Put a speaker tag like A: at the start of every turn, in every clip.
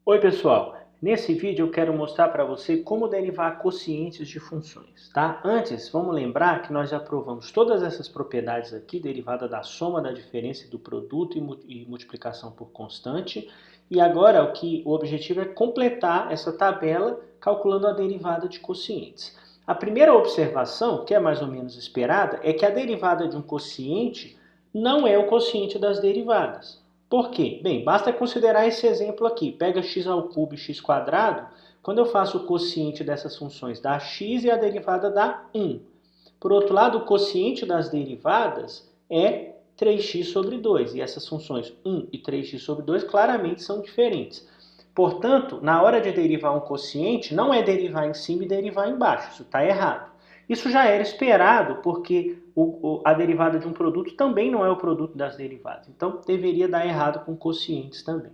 A: Oi pessoal, nesse vídeo eu quero mostrar para você como derivar quocientes de funções, tá? Antes, vamos lembrar que nós já provamos todas essas propriedades aqui, derivada da soma da diferença e do produto e multiplicação por constante. E agora o objetivo é completar essa tabela calculando a derivada de quocientes. A primeira observação, que é mais ou menos esperada, é que a derivada de um quociente não é o quociente das derivadas. Por quê? Bem, basta considerar esse exemplo aqui. Pega x ao cubo e x quadrado. Quando eu faço o quociente dessas funções dá x e a derivada dá 1. Por outro lado, o quociente das derivadas é 3x sobre 2. E essas funções 1 e 3x sobre 2 claramente são diferentes. Portanto, na hora de derivar um quociente, não é derivar em cima e derivar embaixo. Isso está errado. Isso já era esperado, porque a derivada de um produto também não é o produto das derivadas. Então, deveria dar errado com quocientes também.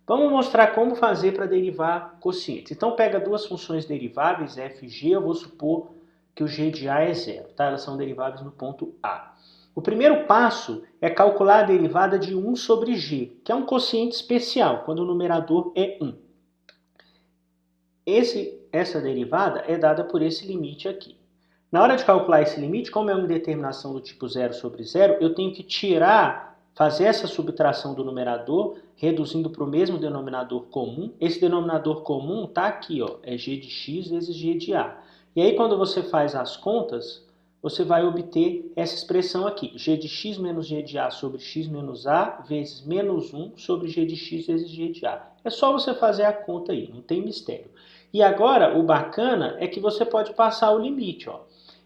A: Vamos mostrar como fazer para derivar quocientes. Então, pega duas funções deriváveis, f e g. Eu vou supor que o g de a é zero. Tá? Elas são deriváveis no ponto A. O primeiro passo é calcular a derivada de 1 sobre g, que é um quociente especial, quando o numerador é 1. Essa derivada é dada por esse limite aqui. Na hora de calcular esse limite, como é uma indeterminação do tipo 0 sobre 0, eu tenho que fazer essa subtração do numerador, reduzindo para o mesmo denominador comum. Esse denominador comum está aqui, ó, é g de x vezes g de a. E aí, quando você faz as contas, você vai obter essa expressão aqui, g de x menos g de a sobre x menos a vezes menos 1 sobre g de x vezes g de a. É só você fazer a conta aí, não tem mistério. E agora, o bacana é que você pode passar o limite, ó.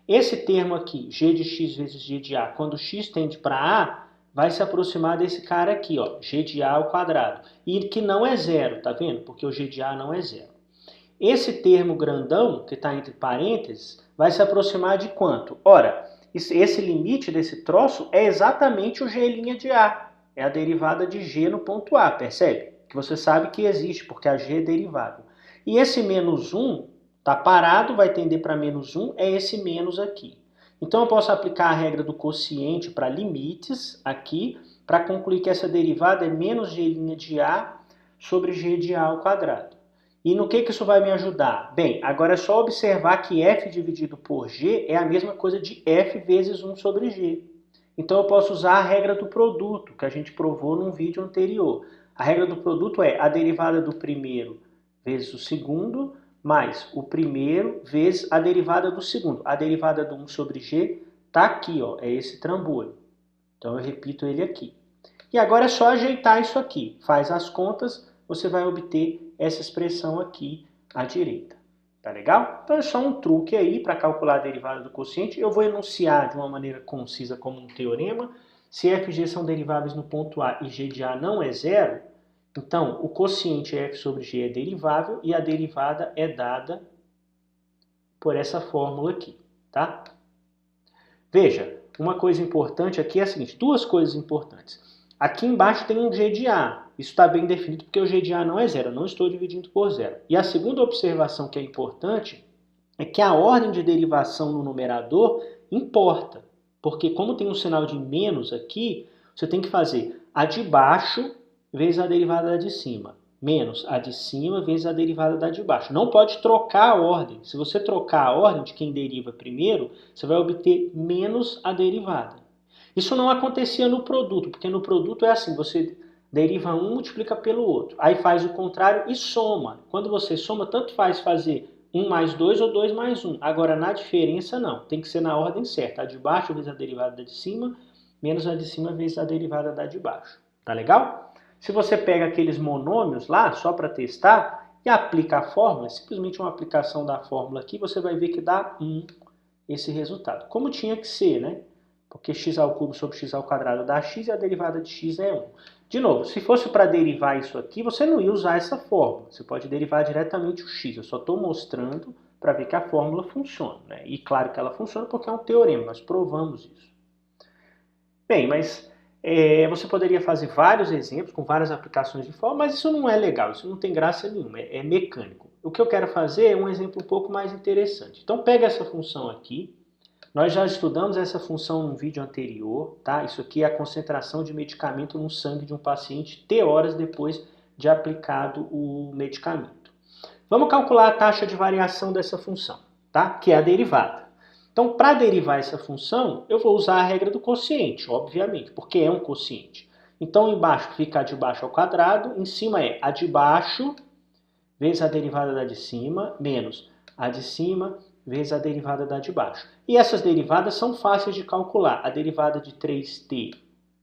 A: Esse termo aqui, g de x vezes g de a, quando x tende para a, vai se aproximar desse cara aqui, ó, g de a ao quadrado. E que não é zero, tá vendo? Porque o g de a não é zero. Esse termo grandão, que está entre parênteses, vai se aproximar de quanto? Ora, esse limite desse troço é exatamente o g' de a. É a derivada de g no ponto A, percebe? Que você sabe que existe, porque a g é derivável. E esse menos 1 está parado, vai tender para menos 1, é esse menos aqui. Então eu posso aplicar a regra do quociente para limites aqui, para concluir que essa derivada é menos g' de a sobre g de a ao quadrado. E no que isso vai me ajudar? Bem, agora é só observar que f dividido por g é a mesma coisa de f vezes 1 sobre g. Então eu posso usar a regra do produto, que a gente provou num vídeo anterior. A regra do produto é a derivada do primeiro vezes o segundo, mais o primeiro vezes a derivada do segundo. A derivada do 1 sobre g está aqui, ó, é esse trambolho. Então eu repito ele aqui. E agora é só ajeitar isso aqui. Faz as contas, você vai obter essa expressão aqui à direita. Tá legal? Então é só um truque aí para calcular a derivada do quociente. Eu vou enunciar de uma maneira concisa como um teorema. Se f e g são deriváveis no ponto A e g de a não é zero, então o quociente f sobre g é derivável e a derivada é dada por essa fórmula aqui. Tá? Veja, uma coisa importante aqui é a seguinte, duas coisas importantes. Aqui embaixo tem um g de a. Isso está bem definido porque o g de a não é zero, eu não estou dividindo por zero. E a segunda observação que é importante é que a ordem de derivação no numerador importa. Porque como tem um sinal de menos aqui, você tem que fazer a de baixo vezes a derivada da de cima. Menos a de cima vezes a derivada da de baixo. Não pode trocar a ordem. Se você trocar a ordem de quem deriva primeiro, você vai obter menos a derivada. Isso não acontecia no produto, porque no produto é assim, você deriva um, multiplica pelo outro. Aí faz o contrário e soma. Quando você soma, tanto faz fazer 1 mais 2 ou 2 mais 1. Agora, na diferença, não. Tem que ser na ordem certa. A de baixo vezes a derivada da de cima, menos a de cima vezes a derivada da de baixo. Tá legal? Se você pega aqueles monômios lá, só para testar, e aplica a fórmula, simplesmente uma aplicação da fórmula aqui, você vai ver que dá 1 esse resultado. Como tinha que ser, né? Porque x ao cubo sobre x ao quadrado dá x e a derivada de x é 1. De novo, se fosse para derivar isso aqui, você não ia usar essa fórmula. Você pode derivar diretamente o x. Eu só estou mostrando para ver que a fórmula funciona. Né? E claro que ela funciona porque é um teorema, nós provamos isso. Bem, mas você poderia fazer vários exemplos com várias aplicações de fórmula, mas isso não é legal, isso não tem graça nenhuma, é mecânico. O que eu quero fazer é um exemplo um pouco mais interessante. Então pega essa função aqui. Nós já estudamos essa função num vídeo anterior, tá? Isso aqui é a concentração de medicamento no sangue de um paciente T horas depois de aplicado o medicamento. Vamos calcular a taxa de variação dessa função, tá? Que é a derivada. Então, para derivar essa função, eu vou usar a regra do quociente, obviamente, porque é um quociente. Então, embaixo fica a de baixo ao quadrado, em cima é a de baixo vezes a derivada da de cima, menos a de cima vezes a derivada da de baixo. E essas derivadas são fáceis de calcular. A derivada de 3t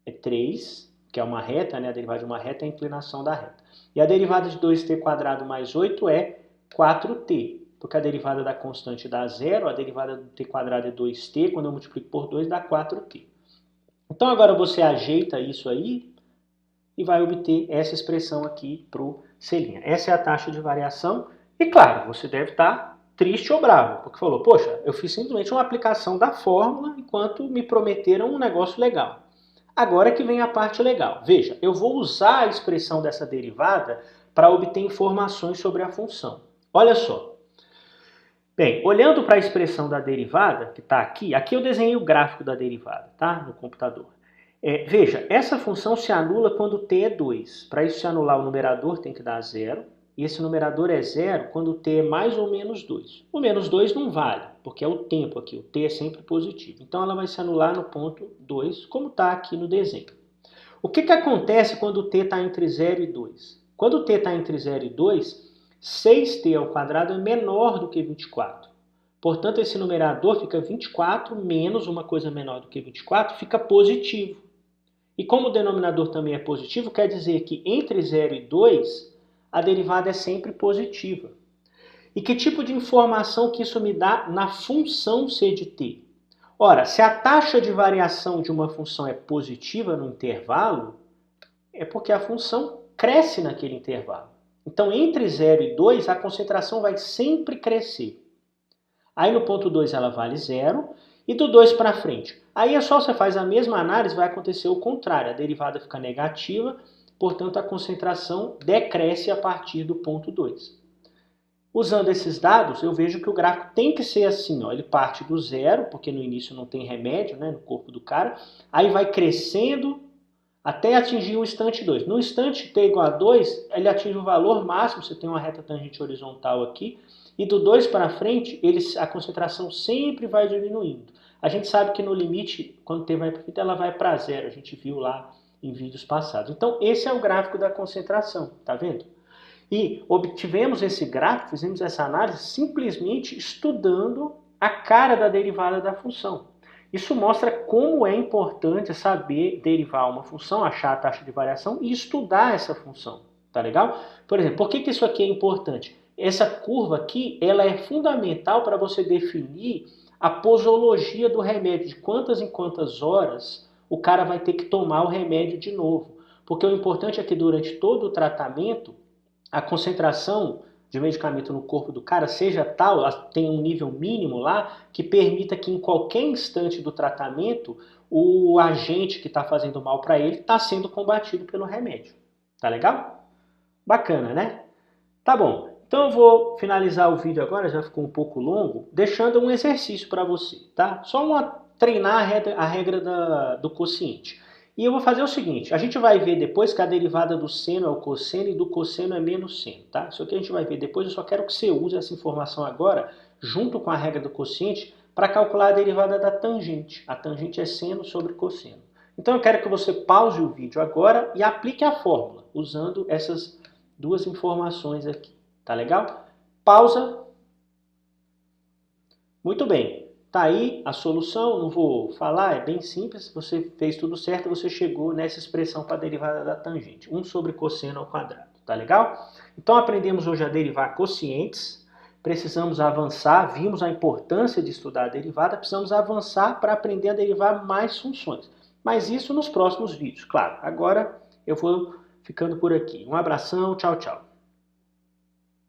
A: é 3, que é uma reta, né? A derivada de uma reta é a inclinação da reta. E a derivada de 2t² mais 8 é 4t, porque a derivada da constante dá 0, a derivada do t² é 2t, quando eu multiplico por 2 dá 4t. Então agora você ajeita isso aí e vai obter essa expressão aqui para o C'. Essa é a taxa de variação. E claro, você deve estar triste ou bravo, porque falou, poxa, eu fiz simplesmente uma aplicação da fórmula enquanto me prometeram um negócio legal. Agora que vem a parte legal. Veja, eu vou usar a expressão dessa derivada para obter informações sobre a função. Olha só. Bem, olhando para a expressão da derivada, que está aqui, aqui eu desenhei o gráfico da derivada, tá? No computador. Veja, essa função se anula quando t é 2. Para isso se anular o numerador tem que dar 0. E esse numerador é 0 quando t é mais ou menos 2. O menos 2 não vale, porque é o tempo aqui. O t é sempre positivo. Então ela vai se anular no ponto 2, como está aqui no desenho. O que acontece quando o t está entre 0 e 2? Quando o t está entre 0 e 2, 6t² é menor do que 24. Portanto, esse numerador fica 24 menos uma coisa menor do que 24, fica positivo. E como o denominador também é positivo, quer dizer que entre 0 e 2, a derivada é sempre positiva. E que tipo de informação que isso me dá na função c de t? Ora, se a taxa de variação de uma função é positiva no intervalo, é porque a função cresce naquele intervalo. Então, entre 0 e 2, a concentração vai sempre crescer. Aí no ponto 2 ela vale 0, e do 2 para frente. Aí é só você faz a mesma análise, vai acontecer o contrário. A derivada fica negativa, portanto a concentração decresce a partir do ponto 2. Usando esses dados, eu vejo que o gráfico tem que ser assim, ó. Ele parte do 0, porque no início não tem remédio, né, no corpo do cara. Aí vai crescendo até atingir o instante 2. No instante t igual a 2, ele atinge o valor máximo, você tem uma reta tangente horizontal aqui, e do 2 para frente, a concentração sempre vai diminuindo. A gente sabe que no limite, quando t vai para frente, ela vai para 0. A gente viu lá em vídeos passados. Então, esse é o gráfico da concentração, tá vendo? E obtivemos esse gráfico, fizemos essa análise simplesmente estudando a cara da derivada da função. Isso mostra como é importante saber derivar uma função, achar a taxa de variação e estudar essa função, tá legal? Por exemplo, por que isso aqui é importante? Essa curva aqui, ela é fundamental para você definir a posologia do remédio, de quantas em quantas horas o cara vai ter que tomar o remédio de novo. Porque o importante é que durante todo o tratamento, a concentração de medicamento no corpo do cara seja tal, tem um nível mínimo lá, que permita que em qualquer instante do tratamento, o agente que está fazendo mal para ele está sendo combatido pelo remédio. Tá legal? Bacana, né? Tá bom. Então eu vou finalizar o vídeo agora, já ficou um pouco longo, deixando um exercício para você, tá? Só treinar a regra do quociente. E eu vou fazer o seguinte, a gente vai ver depois que a derivada do seno é o cosseno e do cosseno é menos seno, tá? Isso aqui a gente vai ver depois, eu só quero que você use essa informação agora, junto com a regra do quociente, para calcular a derivada da tangente. A tangente é seno sobre cosseno. Então eu quero que você pause o vídeo agora e aplique a fórmula, usando essas duas informações aqui. Tá legal? Pausa. Muito bem. Tá aí a solução, não vou falar, é bem simples. Você fez tudo certo, você chegou nessa expressão para a derivada da tangente. 1 sobre cosseno ao quadrado. Tá legal? Então aprendemos hoje a derivar quocientes. Precisamos avançar, vimos a importância de estudar a derivada, precisamos avançar para aprender a derivar mais funções. Mas isso nos próximos vídeos, claro. Agora eu vou ficando por aqui. Um abração, tchau, tchau.